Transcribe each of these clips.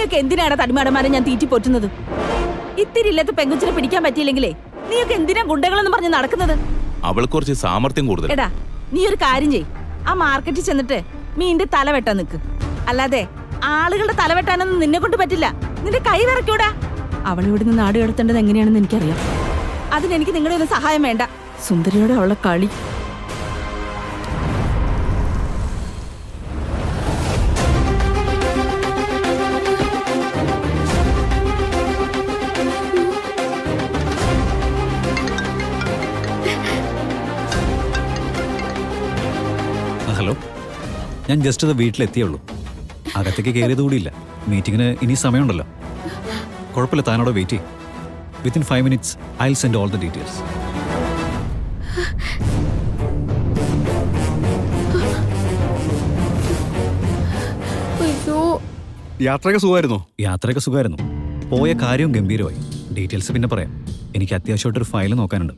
നീയൊക്കെ എന്തിനാണ് തടിമാടന്മാരെ ഞാൻ തീറ്റി പോറ്റുന്നത്? ഇത്തിരി ഇല്ലാത്ത പെങ്കുച്ചിനെ പിടിക്കാൻ പറ്റിയില്ലെങ്കിലേ നീയൊക്കെ എന്തിനാ ഗുണ്ടകളെന്ന് പറഞ്ഞ് നടക്കുന്നത്? അവൾക്ക് കുറച്ച് സാമർത്ഥ്യം കൂടുതൽ. എടാ, നീ ഒരു കാര്യം ചെയ്. ആ മാർക്കറ്റിൽ ചെന്നിട്ട് മീന്റെ തല വെട്ടാൻ നിക്ക്. അല്ലാതെ ആളുകളുടെ തല വെട്ടാനൊന്നും നിന്നെ കൊണ്ട് പറ്റില്ല. നിന്റെ കൈ വിറയ്ക്കൂടാ. അവളിവിടെ നിന്ന് നാട് കടത്തേണ്ടത് എങ്ങനെയാണെന്ന് എനിക്കറിയാം. അതിനെനിക്ക് നിങ്ങളുടെ ഒരു സഹായം വേണ്ട. സുന്ദരിയോടെ അവളുടെ കളി. ഹലോ, ഞാൻ ജസ്റ്റ് അത് വീട്ടിലെത്തിയുള്ളൂ. അകത്തേക്ക് കയറിയത് കൂടിയില്ല. മീറ്റിങ്ങിന് ഇനി സമയമുണ്ടല്ലോ. കുഴപ്പമില്ല, താനോടെ വെയിറ്റ് ചെയ്യും. Within 5 minutes I will send all the details. യാത്രയൊക്കെ സുഖമായിരുന്നോ? യാത്രയൊക്കെ സുഖമായിരുന്നു. പോയ കാര്യവും ഗംഭീരമായി. ഡീറ്റെയിൽസ് പിന്നെ പറയാം. എനിക്ക് അത്യാവശ്യമായിട്ടൊരു ഫയൽ നോക്കാനുണ്ട്.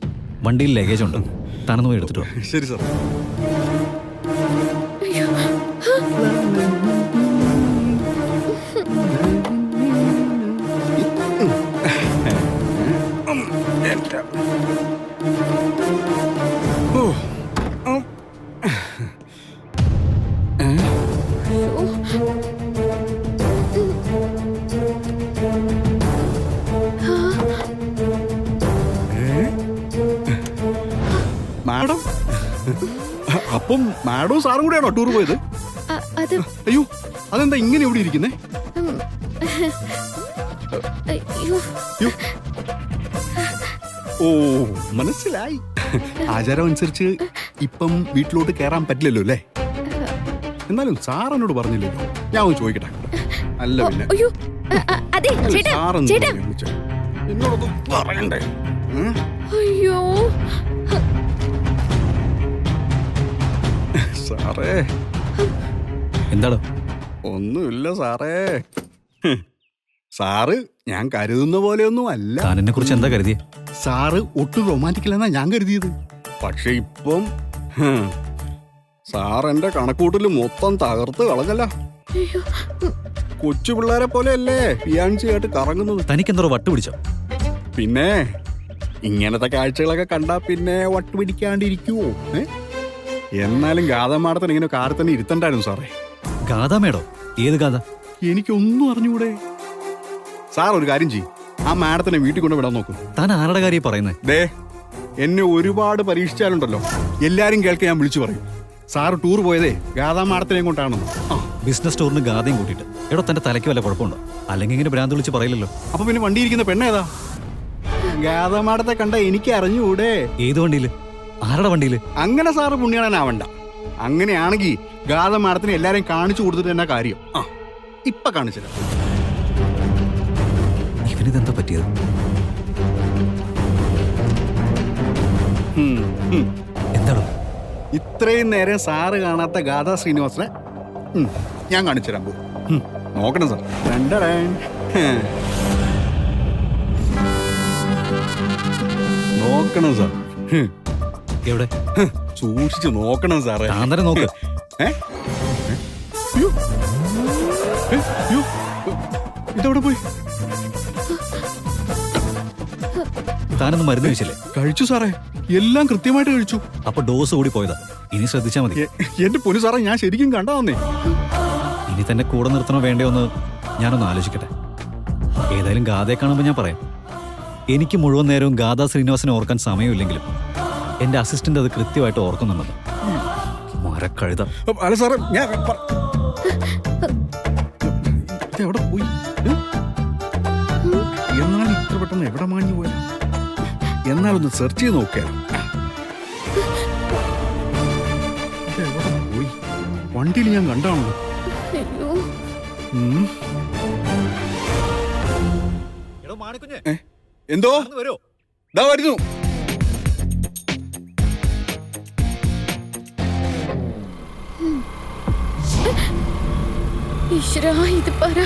വണ്ടിയിൽ ലഗേജ് ഉണ്ട്. താനൊന്ന് പോയി എടുത്തിട്ടോ. ശരി സാർ. മാഡം, അപ്പം മാഡവും സാറും കൂടെയാണോ ടൂർ പോയത്? അയ്യോ, അതെന്താ ഇങ്ങനെ ഇവിടെ ഇരിക്കുന്നേ? ഓ, മനസ്സിലായി. ആചാരം അനുസരിച്ച് ഇപ്പം വീട്ടിലോട്ട് കയറാൻ പറ്റില്ലല്ലോ അല്ലേ? എന്നാലും സാർ എന്നോട് പറഞ്ഞില്ലല്ലോ. ഞാൻ ഒന്ന് ചോദിക്കട്ടെ. അല്ല പിന്നെ എന്നോടൊന്നും പറയണ്ടേ? അയ്യോ സാറേ. എന്താണ്? ഒന്നുമില്ല സാറേ. സാറ് ഞാൻ കരുതുന്ന പോലെയൊന്നും അല്ല. താൻ എന്നെ കുറിച്ച് എന്താ കരുതിയേ? സാറ് ഒട്ടും റൊമാൻറ്റിക്കലെന്നാ ഞാൻ കരുതിയത്. പക്ഷെ ഇപ്പം സാർ എന്റെ കണക്കൂട്ടിൽ മൊത്തം തകർത്ത് കളഞ്ഞല്ല. കൊച്ചു പിള്ളേരെ പോലെയല്ലേ ഫിയാൻസിയായിട്ട് കറങ്ങുന്നത്. തനിക്കെന്തോ വട്ട് പിടിച്ചോ? പിന്നെ ഇങ്ങനത്തെ കാഴ്ചകളൊക്കെ കണ്ടാ പിന്നെ വട്ട് പിടിക്കാണ്ടിരിക്കുവോ? എന്നാലും ഗാഥ മാഡത്തിന് ഇങ്ങനെ കാറിൽ തന്നെ ഇരുത്തണ്ടായിരുന്നു സാറേ. ഗാഥ മേടോ? ഏത് ഗാഥ? എനിക്കൊന്നും അറിഞ്ഞൂടെ. സാർ ഒരു കാര്യം ചെയ്യും, ആ മാഡത്തിനെ വീട്ടിൽ കൊണ്ട് വിടാൻ നോക്കും. താൻ ആരുടെ കാര്യം പറയുന്നത്? ദേ, എന്നെ ഒരുപാട് പരീക്ഷിച്ചാലുണ്ടല്ലോ എല്ലാരും കേൾക്കാൻ ഞാൻ വിളിച്ചു പറയും സാറ് ടൂർ പോയതേ ഗാഥാ മാഡത്തിനെയും കൊണ്ടാണെന്ന്. ബിസിനസ് ടൂറിന് ഗാഥയും കൂട്ടിയിട്ട്. എടോ, തന്റെ തലയ്ക്ക് വല്ല കുഴപ്പമുണ്ടോ? അല്ലെങ്കിൽ ഇങ്ങനെ ഭ്രാന്ത് വിളിച്ച് പറയില്ലല്ലോ. അപ്പൊ പിന്നെ വണ്ടി ഇരിക്കുന്ന പെണ്ണേതാ? ഗാഥാ മാഡത്തെ കണ്ട എനിക്ക് അറിഞ്ഞൂടെ. ഏത് വണ്ടിയില്? ആരുടെ വണ്ടിയില്? അങ്ങനെ സാറ് പുണ്യാളനാവണ്ട. അങ്ങനെയാണെങ്കിൽ ഗാഥാ മാഡത്തിന് എല്ലാരെയും കാണിച്ചു കൊടുത്തിട്ട് തന്നെ കാര്യം. ഇപ്പൊ കാണിച്ചില്ല. ഇവനിതെന്താ പറ്റിയത്? എന്താണോ? ഇത്രയും നേരം സാറ് കാണാത്ത ഗാഥാ ശ്രീനിവാസനെ ഞാൻ കാണിച്ചു തരാൻ പോകും. നോക്കണം സാർ. നോക്കണം സാർ. എവിടെ? സൂക്ഷിച്ചു നോക്കണം സാറേ. താന്തരം നോക്ക്. ഇതെവിടെ പോയി? താനൊന്നും മരുന്ന് കഴിച്ചില്ലേ? കഴിച്ചു സാറേ, എല്ലാം കൃത്യമായിട്ട് കഴിച്ചു. അപ്പൊ ഡോസ് കൂടി പോയതാ. ഇനി ശ്രദ്ധിച്ചാ മതി. എന്റെ പൊന്നു സാറേ, ഞാൻ ശരിക്കും കണ്ടതാന്നേ. ഇനി തന്നെ കൂടെ നിർത്തണോ വേണ്ടയോന്ന് ഞാനൊന്ന് ആലോചിക്കട്ടെ. ഏതായാലും ഗാഥയെ കാണുമ്പോൾ ഞാൻ പറയാം. എനിക്ക് മുഴുവൻ നേരവും ഗാഥാ ശ്രീനിവാസനെ ഓർക്കാൻ സമയമില്ലെങ്കിലും എന്റെ അസിസ്റ്റന്റ് അത് കൃത്യമായിട്ട് ഓർക്കുന്നുണ്ടെന്ന്. മരക്കഴുത. അല്ല സാറേ, ഞാൻ എവിടെ പോയി? എന്നാലും ഇത്ര പെട്ടെന്ന് എവിടെ മാഞ്ഞു പോയ? എന്നാലൊന്ന് സെർച്ച് ചെയ്ത് നോക്കിയാൽ. പോയി വണ്ടിയിൽ ഞാൻ കണ്ടാണല്ലോ. എന്തോ ദാ വരുന്നു. ഈശ്വരാ, ഇത് പറ.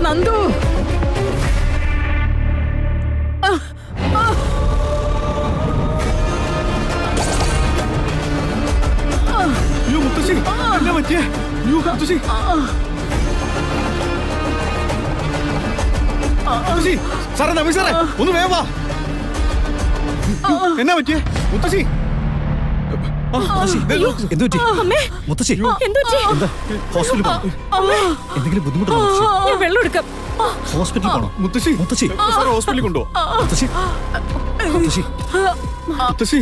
നന്ദു അയ്യോ മുത്തശ്ശി, എന്നാ പറ്റിയേ? അയ്യോ മുത്തശ്ശി. മുത്തശ്ശി, സാറേ നബി സാറേ, ഒന്ന് വേഗം വാ. എന്നാ പറ്റിയേ മുത്തശ്ശി? മുത്തശ്ശി, എന്ത് പറ്റി? മുത്തശ്ശി, എന്താ ഹോസ്പിറ്റലിൽ പോണോ? എന്തെങ്കിലും ബുദ്ധിമുട്ടുണ്ടോ മുത്തശ്ശി? വെള്ളം എടുക്കാം. ഹോസ്പിറ്റലിൽ പോണോ? മുത്തശ്ശി, മുത്തശ്ശി, സാറേ ഹോസ്പിറ്റലിൽ കൊണ്ടുപോ. മുത്തശ്ശി, മുത്തശ്ശി, മുത്തശ്ശി,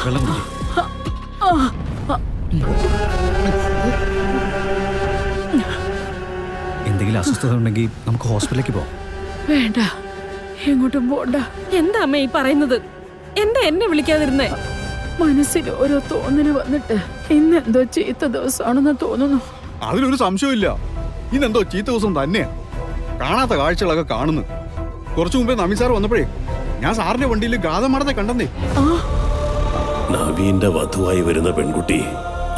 വെള്ളം കുടിക്ക്. എന്തെങ്കിലും അസ്വസ്ഥത ഉണ്ടെങ്കിൽ നമുക്ക് ഹോസ്പിറ്റലിലേക്ക് പോവാം. വേണ്ട, എങ്ങോട്ടും പോണ്ട. എന്താ അമ്മ ഈ പറയുന്നത്? എന്താ എന്നെ വിളിക്കാതിരുന്നേ? മനസ്സിൽ ഓരോ തോന്നല് വന്നിട്ട് ഇന്ന് എന്തോ ചീത്ത ദിവസമാണെന്ന് തോന്നുന്നു. അതിലൊരു സംശയമില്ല. ഇന്നെന്തോ ചീത്ത ദിവസം തന്നെയാ. കാണാത്ത കാഴ്ചകളൊക്കെ കാണുന്നു. കുറച്ചു മുമ്പേ നമി സാർ വന്നപ്പോഴേ ഞാൻ സാറിന്റെ വണ്ടിയിൽ ഗാഥമടത്തെ കണ്ടെന്നേ. നവീന്റെ വധുവായി വരുന്ന പെൺകുട്ടി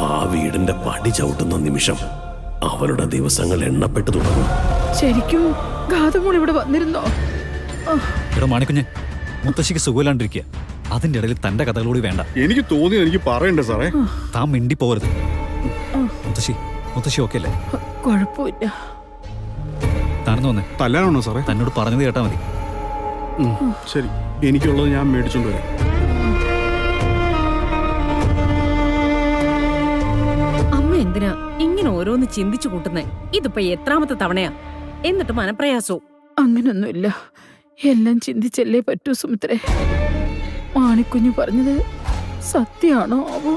ആ വീടിന്റെ പടി ചവിട്ടുന്ന നിമിഷം അവളുടെ ദിവസങ്ങൾ എണ്ണപ്പെട്ടു തുടങ്ങും. ശരിക്കും ഗാഥമോൾ ഇവിടെ വന്നിരുന്നോ? ഇവിടെ മാണിക്കുഞ്ഞ്, മുത്തശ്ശിക്ക് സുഖമില്ലാണ്ടിരിക്കുക. അതിന്റെ ഇടയിൽ തന്റെ കഥകളൂടി വേണ്ട. എനിക്ക് തോന്നിയത് എനിക്ക് പറയണ്ടേ സാറേ? താൻ മിണ്ടി പോകരുത്. മുത്തശ്ശി, മുത്തശ്ശി ഓക്കെ അല്ലേ? കുഴപ്പമില്ല. താനെന്ന് വന്നേ. തല്ലാനാണോ സാറേ? തന്നോട് പറഞ്ഞത് കേട്ടാ മതി. ശരി, എനിക്കുള്ളത് ഞാൻ മേടിച്ചോണ്ട് വരാം. അമ്മ എന്തിനാ ഇങ്ങനെ ഓരോന്ന് ചിന്തിച്ചു കൂട്ടുന്നേ? ഇതിപ്പോ എത്രാമത്തെ തവണയാ? എന്നിട്ട് മനപ്രയാസവും. അങ്ങനൊന്നുമില്ല. എല്ലാം ചിന്തിച്ചല്ലേ പറ്റൂ സുമിത്രേ. മാണിക്കുഞ്ഞു പറഞ്ഞത് സത്യാണോ ആവോ?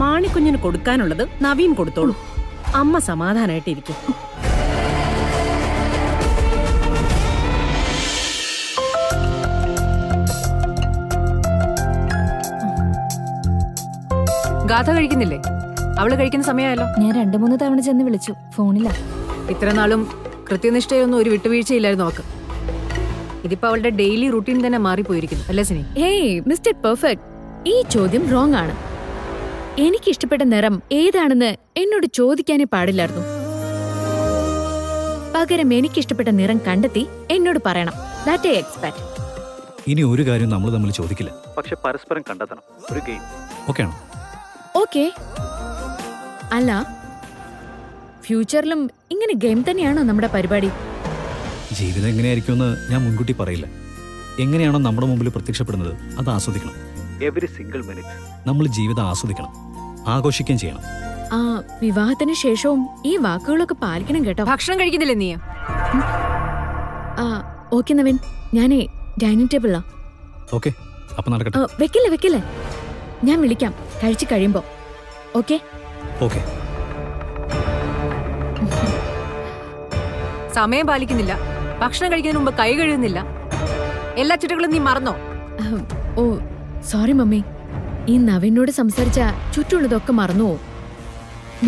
മാണിക്കുഞ്ഞിന് കൊടുക്കാനുള്ളത് നവീൻ കൊടുത്തോളൂ. അമ്മ സമാധാനായിട്ടിരിക്കും. ഗാഥ കഴിക്കുന്നില്ലേ? അവള് കഴിക്കുന്ന സമയമായല്ലോ. ഞാൻ 2-3 തവണ ചെന്ന് വിളിച്ചു, ഫോണില്ല. ഇത്ര നാളും കൃത്യനിഷ്ഠയൊന്നും ഒരു വിട്ടുവീഴ്ചയില്ലായിരുന്നു അവക്ക്. ഇതിപ്പോ അവളുടെ ഡെയിലി റൂട്ടീൻ തന്നെ മാറിപ്പോയിരിക്കുന്നു അല്ലേ സിനി? ഹേയ് മിസ്റ്റർ പെർഫെക്റ്റ്, ഈ ചോദ്യം റോങ് ആണ്. എനിക്ക് ഇഷ്ടപ്പെട്ട നിറം ഏതാണെന്ന് എന്നോട് ചോദിക്കാനേ പാടില്ലായിരുന്നു. പകരം എനിക്ക് ഇഷ്ടപ്പെട്ട നിറം കണ്ടെത്തി എന്നോട് പറയണം. That I expect. ഇനി ഒരു കാര്യം നമ്മൾ തമ്മിൽ ചോദിക്കില്ല, പക്ഷെ പരസ്പരം കണ്ടെത്തണം. ഒരു ഗെയിം ഓക്കെ ആണോ? ഓക്കെ. അല്ല, ഫ്യൂച്ചറിലും ഇങ്ങനെ ഗെയിം തന്നെയാണോ നമ്മുടെ പരിപാടി? ജീവിതം എങ്ങനെയായിരിക്കുമെന്ന് ഞാൻ മുൻകൂട്ടി പറയില്ല. എങ്ങനെയാണോ നമ്മുടെ മുമ്പിൽ പ്രത്യക്ഷപ്പെടുന്നത് അത് ആസ്വദിക്കണം. എവറി സിംഗിൾ മിനിറ്റ് നമ്മൾ ജീവിതം ആസ്വദിക്കണം, ആഘോഷിക്കുകയും ചെയ്യണം. ആ വിവാഹത്തിന് ശേഷവും ഈ വാക്കുകളൊക്കെ പാലിക്കണം കേട്ടോ. ഭക്ഷണം കഴിക്കുന്നില്ലേ നീ? ആ ഓക്കെ നവീൻ, ഞാനേ ഡൈനിങ് ടേബിളിലാ. ഓക്കെ, അപ്പൊ നടക്കട്ടെ. വെക്കില്ലേ, ഞാൻ വിളിക്കാം കഴിച്ചു കഴിയുമ്പോ. Okay okay. സമയം പാലിക്കുന്നില്ല, ഭക്ഷണം കഴിക്കുന്നതിന് മുമ്പ് കൈ കഴുകുന്നില്ല. എല്ലാ ചുറ്റുകളും നീ മറന്നോ? ഓ സോറി മമ്മി, ഈ നവീനോട് സംസാരിച്ച ചുറ്റുമുള്ളതൊക്കെ മറന്നുവോ?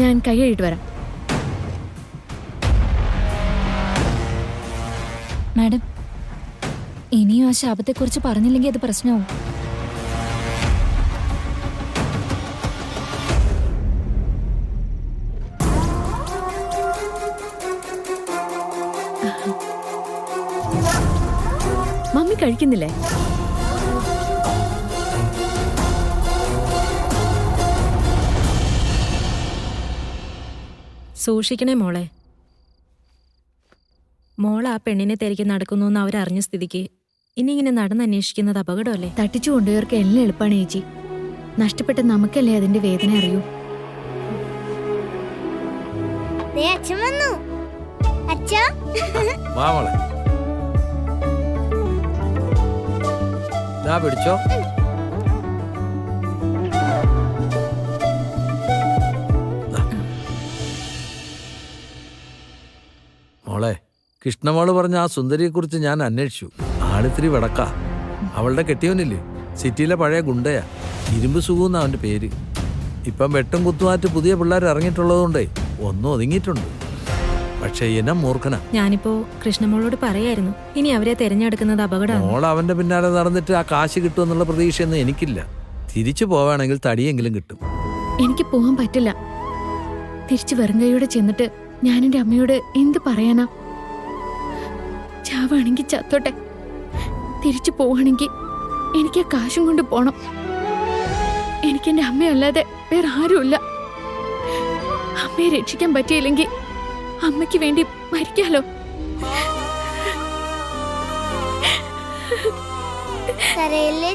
ഞാൻ കൈ കഴുകിട്ട് വരാം. മാഡം, ഇനിയും ആ ശാപത്തെക്കുറിച്ച് പറഞ്ഞില്ലെങ്കിൽ അത് പ്രശ്നമാവും. മമ്മി കഴിക്കുന്നില്ലേ? സൂക്ഷിക്കണേ മോളെ. മോൾ ആ പെണ്ണിനെ തിരക്കി നടക്കുന്നു എന്ന് അവരറിഞ്ഞ സ്ഥിതിക്ക് ഇനി ഇങ്ങനെ നടന്നന്വേഷിക്കുന്നത് അപകടമല്ലേ? തട്ടിച്ചു കൊണ്ടുപോയവർക്ക് എല്ലാം എളുപ്പമാണ് ചേച്ചി. നഷ്ടപ്പെട്ട നമുക്കല്ലേ അതിന്റെ വേദന അറിയൂ. പിടിച്ചോ. മോളെ, കൃഷ്ണമോള് പറഞ്ഞ ആ സുന്ദരിയെക്കുറിച്ച് ഞാൻ അന്വേഷിച്ചു. ആളിത്തിരി വിടക്കാ. അവളുടെ കെട്ടിയവനില്ലേ, സിറ്റിയിലെ പഴയ ഗുണ്ടയാ. ഇരുമ്പ് സുഖമെന്ന അവന്റെ പേര്. ഇപ്പം വെട്ടും കുത്തുമാറ്റ് പുതിയ പിള്ളേർ ഇറങ്ങിയിട്ടുള്ളതുകൊണ്ടേ ഒന്നും ഒതുങ്ങിയിട്ടുണ്ട്. പക്ഷെ ഇനം മൂർഖനാ. ഞാനിപ്പോ കൃഷ്ണമോളോട് പറയായിരുന്നു, ഇനി അവരെ തെരഞ്ഞെടുക്കുന്നത് അപകടമാണ്. മോൾ അവന്റെ പിന്നാലെ നടന്നിട്ട് ആ കാശ് കിട്ടുമെന്നുള്ള പ്രതീക്ഷയൊന്നും എനിക്കില്ല. തിരിച്ചു പോവാണെങ്കിൽ തടിയെങ്കിലും കിട്ടും. എനിക്ക് പോകാൻ പറ്റില്ല. തിരിച്ചു വെറും കൈയോടെ ചെന്നിട്ട് ഞാൻ എൻ്റെ അമ്മയോട് എന്ത് പറയാനാ? ചാവാണെങ്കിൽ ചത്തോട്ടെ, തിരിച്ചു പോവാണെങ്കിൽ എനിക്ക് ആ കാശും കൊണ്ട് പോണം. എനിക്കെന്റെ അമ്മയല്ലാതെ വേറെ ആരുമില്ല. അമ്മയെ രക്ഷിക്കാൻ പറ്റിയില്ലെങ്കിൽ അമ്മയ്ക്ക് വേണ്ടി മരിക്കാലോ.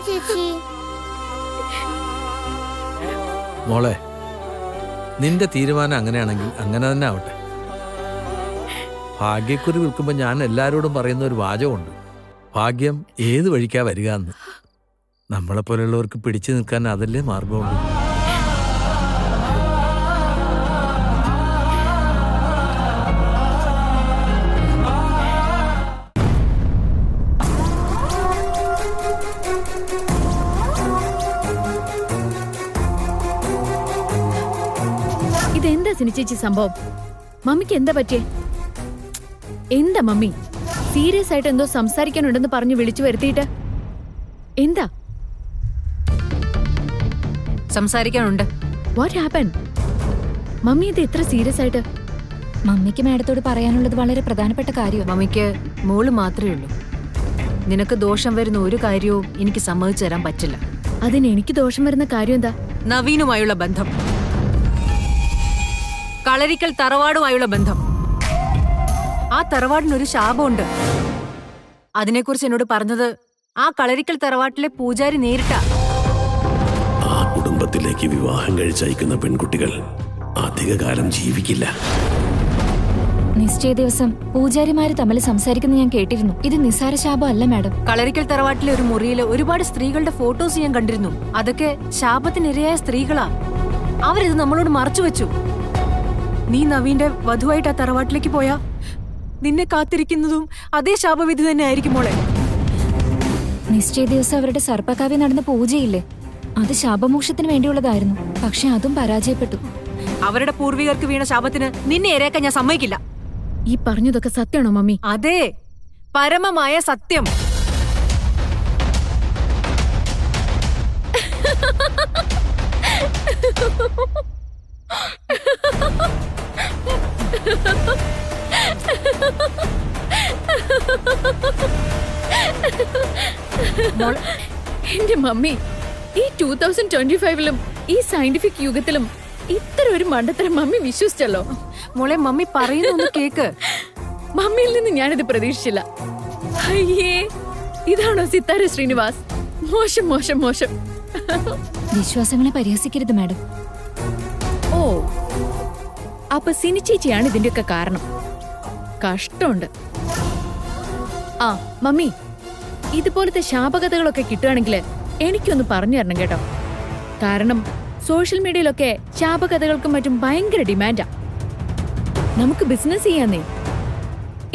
ചേച്ചി മോളെ, നിന്റെ തീരുമാനം അങ്ങനെയാണെങ്കിൽ അങ്ങനെ തന്നെ ആവട്ടെ. ഭാഗ്യക്കുറി വിൽക്കുമ്പോൾ ഞാൻ എല്ലാവരോടും പറയുന്ന ഒരു വാചകമുണ്ട്, ഭാഗ്യം ഏത് വഴിക്കാ വരിക എന്ന്. നമ്മളെപ്പോലെയുള്ളവർക്ക് പിടിച്ചു നിൽക്കാൻ അതല്ലേ മാർഗമുള്ളൂ. ഇതെന്താ സിനിച്ചേച്ചി സംഭവം? മമ്മിക്ക് എന്താ പറ്റിയേ? എന്താ മമ്മി സീരിയസ് ആയിട്ട് എന്തോ സംസാരിക്കാനുണ്ടെന്ന് പറഞ്ഞു വിളിച്ചു വരുത്തിയിട്ട് എന്താ സംസാരിക്കാനുണ്ട്? What happen? മമ്മി ഇത് ഇത്ര സീരിയസ് ആയിട്ട്? മമ്മിക്ക് മാഡത്തോട് പറയാനുള്ളത് വളരെ പ്രധാനപ്പെട്ട കാര്യമാണ്. മമ്മിക്ക് മോള് മാത്രമേ ഉള്ളൂ. നിനക്ക് ദോഷം വരുന്ന ഒരു കാര്യവും എനിക്ക് സമ്മതിച്ചു തരാൻ പറ്റില്ല. അതിന് എനിക്ക് ദോഷം വരുന്ന കാര്യം എന്താ? നവീനുമായുള്ള ബന്ധം, കളരിക്കൽ തറവാടുമായുള്ള ബന്ധം. ആ തറവാടിനൊരു ശാപമുണ്ട്. അതിനെക്കുറിച്ച് എന്നോട് പറഞ്ഞത് ആ കളരിക്കൽ തറവാട്ടിലെ പൂജാരി നേരിട്ടാ. ആ കുടുംബത്തിലേക്ക് വിവാഹം കഴിച്ചയക്കുന്ന പെൺകുട്ടികൾ അധികകാലം ജീവിക്കില്ല. നിശ്ചയ ദിവസം പൂജാരിമാര് തമ്മിൽ സംസാരിക്കുന്ന ഞാൻ കേട്ടിരുന്നു. ഇത് നിസ്സാര ശാപം അല്ല മാഡം. കളരിക്കൽ തറവാട്ടിലെ ഒരു മുറിയിൽ ഒരുപാട് സ്ത്രീകളുടെ ഫോട്ടോസ് ഞാൻ കണ്ടിരുന്നു. അതൊക്കെ ശാപത്തിനിരയായ സ്ത്രീകളാ. അവരിത് നമ്മളോട് മറച്ചു വെച്ചു. നീ നവീന്റെ വധുവായിട്ട് ആ തറവാട്ടിലേക്ക് പോയാ നിന്നെ കാത്തിരിക്കുന്നതും അതേ ശാപവിധി തന്നെ ആയിരിക്കും മോളെ. നിശ്ചയ ദിവസം അവരുടെ സർപ്പക്കാവ്യ നടന്ന പൂജയില്ലേ, അത് ശാപമോക്ഷത്തിന് വേണ്ടിയുള്ളതായിരുന്നു. പക്ഷെ അതും പരാജയപ്പെട്ടു. അവരുടെ പൂർവികർക്ക് വീണ ശാപത്തിന് നിന്നെ ഇരയാക്കാൻ ഞാൻ സമ്മതിക്കില്ല. ഈ പറഞ്ഞതൊക്കെ സത്യമാണോ മമ്മി? അതെ, പരമമായ സത്യം. എന്റെ മമ്മി, ഈ 2025-ലും ഈ സയന്റിഫിക് യുഗത്തിലും ഇത്ര ഒരു മണ്ടത്തരം മമ്മി വിശ്വസിച്ചല്ലോ. മോളെ, മമ്മി പറയുന്നൊന്ന് കേക്ക്. മമ്മിയിൽ നിന്ന് ഞാനിത് പ്രതീക്ഷിച്ചില്ല. അയ്യേ, ഇതാണോ സിത്താര ശ്രീനിവാസ്? മോശം മോശം മോശം. വിശ്വാസങ്ങളെ പരിഹസിക്കരുത് മാഡം. ഓ, അപ്പൊ സിനിച്ചേച്ചിയാണ് ഇതിന്റെയൊക്കെ കാരണം. കഷ്ടമുണ്ട്. ആ മമ്മി, ഇതുപോലത്തെ ശാപകഥകളൊക്കെ കിട്ടുകയാണെങ്കിൽ എനിക്കൊന്ന് പറഞ്ഞു തരണം കേട്ടോ. കാരണം സോഷ്യൽ മീഡിയയിലൊക്കെ ശാപകഥകൾക്കും മറ്റും ഭയങ്കര ഡിമാൻഡാ. നമുക്ക് ബിസിനസ് ചെയ്യാന്നേ.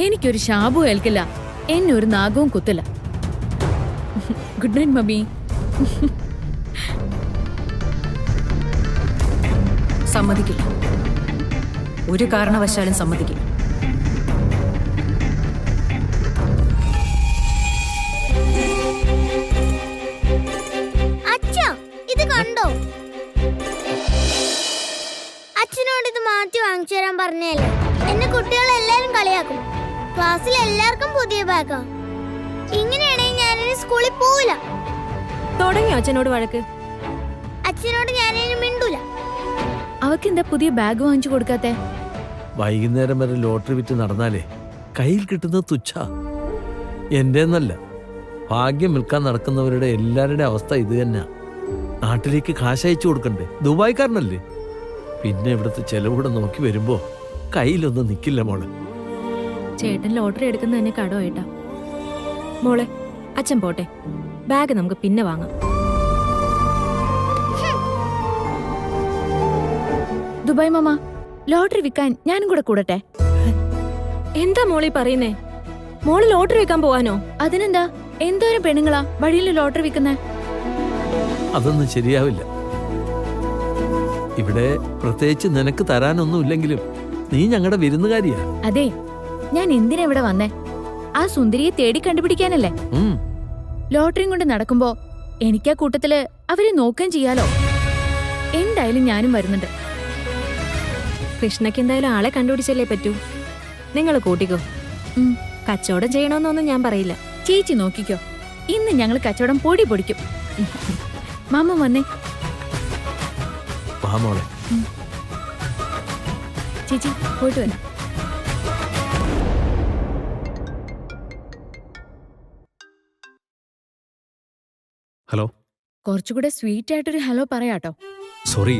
എനിക്കൊരു ശാപവും ഏൽക്കില്ല, എന്നെ ഒരു നാഗവും കുത്തില്ല. Good night mummy. സമ്മതിക്കില്ല, ഒരു കാരണവശാലും സമ്മതിക്കില്ല. അച്ഛാ, ഇത് കണ്ടോ? അച്ഛനോട് ഇത് മാറ്റി വാങ്ങിച്ചു തരാൻ പറഞ്ഞല്ലേ. എന്നെ കുട്ടികൾ എല്ലാരും കളിയാക്കും. ക്ലാസ്സിൽ എല്ലാവർക്കും പുതിയ ബാഗാ. ഇങ്ങനെയാണെങ്കിൽ ഞാനിനി സ്കൂളിൽ പോവില്ല. തുടങ്ങിയോ അച്ഛനോട് വഴക്ക്? അച്ഛനോട് ഞാനിനി മിണ്ടൂല. അവക്കെന്താ പുതിയ ബാഗ് വാങ്ങിച്ചു കൊടുക്കാത്തെ? വൈകുന്നേരം വരെ ലോട്ടറി വിറ്റ് നടന്നാലേ കയ്യിൽ കിട്ടുന്നത് തുച്ഛ. എന്റെന്നല്ല, ഭാഗ്യം വിൽക്കാൻ നടക്കുന്നവരുടെ എല്ലാവരുടെ അവസ്ഥ ഇത് തന്നെ. നാട്ടിലേക്ക് കാശ് അയച്ചു കൊടുക്കണ്ടേ? ദുബായ്ക്കാരനല്ലേ. പിന്നെ ഇവിടുത്തെ ചെലവൂടെ നോക്കി വരുമ്പോ കയ്യിലൊന്നും നിക്കില്ല മോളെ. ചേട്ടൻ ലോട്ടറി എടുക്കുന്ന തന്നെ കടമായിട്ടാ. മോളെ, അച്ഛൻ പോട്ടെ, ബാഗ് നമുക്ക് പിന്നെ വാങ്ങാം. ദുബായ് മാമ, ലോട്ടറി വിൽക്കാൻ ഞാനും കൂടെ കൂടട്ടെ? എന്താ മോളി പറയുന്നേ? മോള് ലോട്ടറി വെക്കാൻ പോവാനോ? അതിനെന്താ, എന്തോരം പെണ്ണുങ്ങളാ വഴിയിൽ ലോട്ടറി വിൽക്കുന്നേ. അതൊന്നും ശരിയാവില്ല. ഇവിടെ പ്രത്യേകിച്ച് നിനക്ക് തരാനൊന്നും ഇല്ലെങ്കിലും നീ ഞങ്ങളുടെ വിരുന്നുകാരിയാ. അതെ, ഞാൻ എന്തിനാ ഇവിടെ വന്നേ? ആ സുന്ദരിയെ തേടി കണ്ടുപിടിക്കാനല്ലേ. ലോട്ടറിയും കൊണ്ട് നടക്കുമ്പോ എനിക്കാ കൂട്ടത്തില് അവരെ നോക്കുകയും ചെയ്യാലോ. എന്തായാലും ഞാനും വരുന്നുണ്ട്. കൃഷ്ണയ്ക്ക് എന്തായാലും ആളെ കണ്ടുപിടിച്ചല്ലേ പറ്റൂ. നിങ്ങൾ കൂട്ടിക്കോ. കച്ചവടം ചെയ്യണമെന്നൊന്നും ഞാൻ പറയില്ല. ചേച്ചി നോക്കിക്കോ, ഇന്ന് ഞങ്ങൾ കച്ചവടം പൊടി പൊടിക്കും. മാമ വന്നേ. വാ മോളെ. ചേച്ചി പോയിട്ട് വരാം. ഹലോ. കുറച്ചുകൂടെ സ്വീറ്റ് ആയിട്ടൊരു ഹലോ പറയാട്ടോ. സോറി,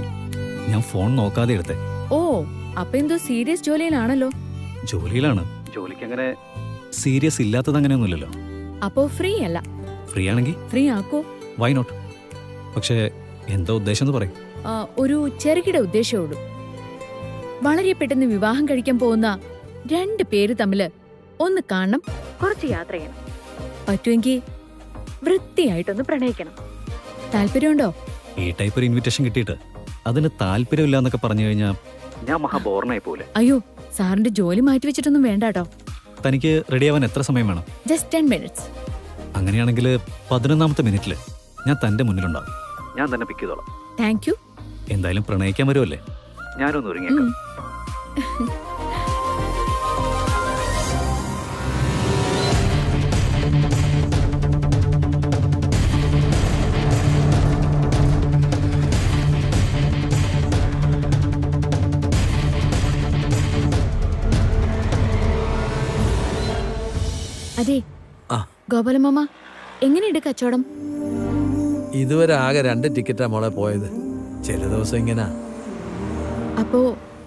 ഞാൻ ഫോൺ നോക്കാതെ എടുത്തേ. ഓ, അപ്പൊ എന്തോ സീരിയസ് ജോലിയിലാണല്ലോ. ജോലിയിലാണ്. ജോലിക്ക് അങ്ങനെ സീരിയസ് ഇല്ലാത്തത് അങ്ങനെയൊന്നുമില്ലല്ലോ. അപ്പോ ഫ്രീ അല്ല. ഫ്രീ ആണെങ്കിൽ ഫ്രീ ആക്കോ. Why not? പക്ഷേ എന്താ ഉദ്ദേശം എന്ന് പറയും. ഒരു ചെറുകിട ഉദ്ദേശമുള്ളൂ. വളരെ പെട്ടെന്ന് വിവാഹം കഴിക്കാൻ പോകുന്ന 2 പേര് തമ്മില് ഒന്ന് കാണണം, കുറച്ച് യാത്ര ചെയ്യണം. പറ്റുമെങ്കിൽ വൃത്തിയായിട്ടൊന്ന് പ്രണയിക്കണം. താല്പര്യമുണ്ടോ? ഈ ടൈപ്പ് ഒരു ഇൻവിറ്റേഷൻ കിട്ടിയിട്ട് അതിന് താല്പര്യമില്ല എന്നൊക്കെ പറഞ്ഞു കഴിഞ്ഞാൽ ഞാൻ മഹാബോർണായി പോലെ. അയ്യോ, സാറിന്റെ ജോലി മാറ്റി വെച്ചിട്ടൊന്നും വേണ്ടാട്ടോ. തനിക്ക് റെഡിയാവാൻ എത്ര സമയം വേണം? Just 10 minutes. അങ്ങനെയാണെങ്കിൽ 11ാമത്തെ മിനിറ്റില് ഞാൻ തന്റെ മുന്നിലുണ്ടാവും. ഞാൻ തന്നെ പിക്ക് ചെയ്തോളാം. Thank you. എന്തായാലും പ്രണയിക്കാൻ വരുമല്ലേ, ഞാനൊന്ന് ഒരുങ്ങിയേക്കാം. അതെ ആ. ഗോപാലമാമ, എങ്ങനെയുണ്ട് കച്ചവടം? ഇതുവരെ ആകെ 2 ടിക്കറ്റാ മോളെ പോയത്. ചില ദിവസം ഇങ്ങനെ. അപ്പോ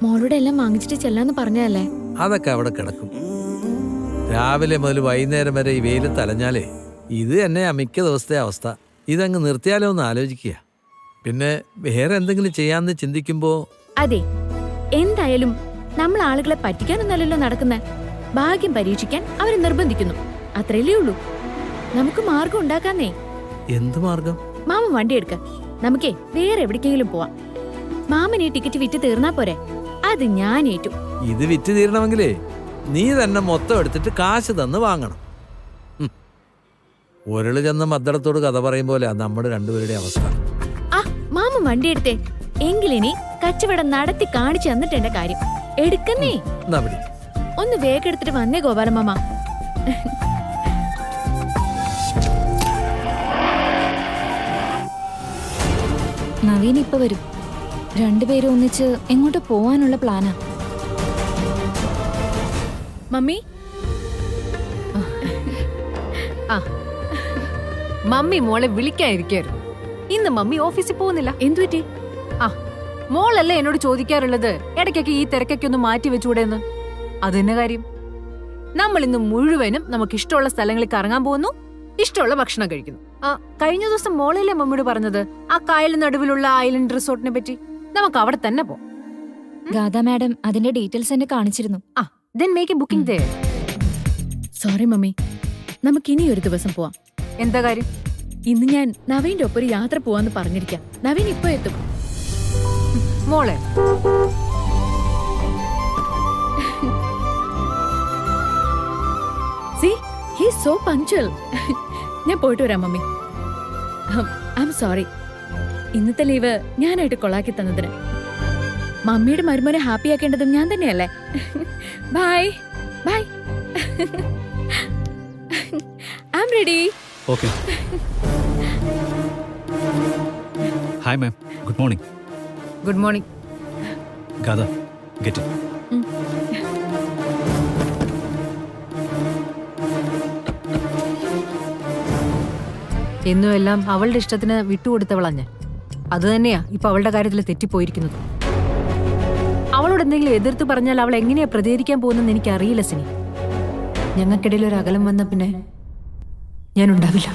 മോളോട് എല്ലാം വാങ്ങിച്ചിട്ട് ചെല്ലാന്ന് പറഞ്ഞല്ലേ? അതൊക്കെ അവിടെ കിടക്കും. രാവിലെ മുതൽ വൈകുന്നേരം വരെ ഈ വെയിലത്ത് അലഞ്ഞാലേ ഇത് തന്നെയാ മിക്ക ദിവസത്തെ അവസ്ഥ. ഇതങ്ങ് നിർത്തിയാലോ എന്ന് ആലോചിക്കുക. പിന്നെ വേറെ എന്തെങ്കിലും ചെയ്യാന്ന് ചിന്തിക്കുമ്പോ. അതെ, എന്തായാലും നമ്മൾ ആളുകളെ പറ്റിക്കാനൊന്നല്ലല്ലോ നടക്കുന്നത്. ഭാഗ്യം പരീക്ഷിക്കാൻ അവരെ നിർബന്ധിക്കുന്നു, അത്രയല്ലേ ഉള്ളൂ. നമുക്ക് മാർഗം ഉണ്ടാക്കാന്നേ. എന്ത് മാർഗം? മാമ വണ്ടി എടുക്ക, നമുക്കേ വേറെ എവിടേക്കെങ്കിലും പോവാം. മാമൻ ഈ ടിക്കറ്റ് വിറ്റ് തീർന്നാ പോരെ? അത് ഞാൻ ഏറ്റു. ഇത് വിറ്റ് തീരണമെങ്കിലേ നീ തന്നെ മൊത്തം എടുത്തിട്ട് കാശ് തന്ന് വാങ്ങണം. ഒരള് ചെന്ന മദ്ദളത്തോട് കഥ പറയും പോലെ നമ്മുടെ 2 പേരുടെ അവസ്ഥ. ആ, മാമ വണ്ടി എടുത്തേ. എങ്കിലിനി കച്ചവടം നടത്തി കാണിച്ചു തന്നിട്ട് എന്റെ കാര്യം എടുക്കുന്നേ. ഒന്ന് വേഗം എടുത്തിട്ട് വന്നേ ഗോപാലമാമ. നവീൻ ഇപ്പൊ വരും. 2 പേരും ഒന്നിച്ച് എങ്ങോട്ട് പോവാനുള്ള പ്ലാനാ. മമ്മി, മമ്മി മോളെ വിളിക്കാതിരിക്കായിരുന്നു. ഇന്ന് മമ്മി ഓഫീസിൽ പോകുന്നില്ല. എന്തുപറ്റി? മോളല്ലേ എന്നോട് ചോദിക്കാറുള്ളത് ഇടയ്ക്കൊക്കെ ഈ തിരക്കൊക്കെ ഒന്ന് മാറ്റി വെച്ചുകൂടെന്ന്. അത് തന്നെ കാര്യം. നമ്മൾ ഇന്ന് മുഴുവനും നമുക്ക് ഇഷ്ടമുള്ള സ്ഥലങ്ങളിൽ കറങ്ങാൻ പോകുന്നു, ഇഷ്ടമുള്ള ഭക്ഷണം കഴിക്കുന്നു. കഴിഞ്ഞ ദിവസം മോളല്ലേ മമ്മിയോട് പറഞ്ഞത് ആ കായലിന് നടുവിലുള്ള ഐലൻഡ് റിസോർട്ടിനെ പറ്റി? നമുക്ക് അവിടെ തന്നെ പോവാം. ഗാഥ മാഡം അതിന്റെ ഡീറ്റെയിൽസ് എന്നെ കാണിച്ചിരുന്നു. then make a booking there. Sorry mummy, നമുക്കിനി ഒരു ദിവസം പോവാം. എന്താ കാര്യം? ഇന്ന് ഞാൻ നവീന്റെ ഒപ്പം ഒരു യാത്ര പോവാന്ന് പറഞ്ഞിരിക്കാം. നവീൻ ഇപ്പൊ എത്തും. മോളെ See, he's so punctual. ഞാൻ പോയിട്ട് വരാം മമ്മി. ഐ ആം സോറി, ഇന്നത്തെ ലീവ് ഞാനായിട്ട് കൊളാക്കി തന്നതിന്. മമ്മിയുടെ മരുമോനെ ഹാപ്പി ആക്കേണ്ടതും ഞാൻ തന്നെയല്ലേ? Bye bye. I am ready. Okay. Hi ma'am, good morning. Good morning. Gatha, get in. എന്നും എല്ലാം അവളുടെ ഇഷ്ടത്തിന് വിട്ടുകൊടുത്തവളാ ഞാൻ. അത് തന്നെയാ ഇപ്പൊ അവളുടെ കാര്യത്തിൽ തെറ്റിപ്പോയിരിക്കുന്നത്. അവളോട് എന്തെങ്കിലും എതിർത്ത് പറഞ്ഞാൽ അവൾ എങ്ങനെയാ പ്രതികരിക്കാൻ പോകുന്നെന്ന് എനിക്കറിയില്ല സിനി. ഞങ്ങൾക്കിടയിൽ ഒരു അകലം വന്ന പിന്നെ ഞാൻ ഉണ്ടാവില്ല.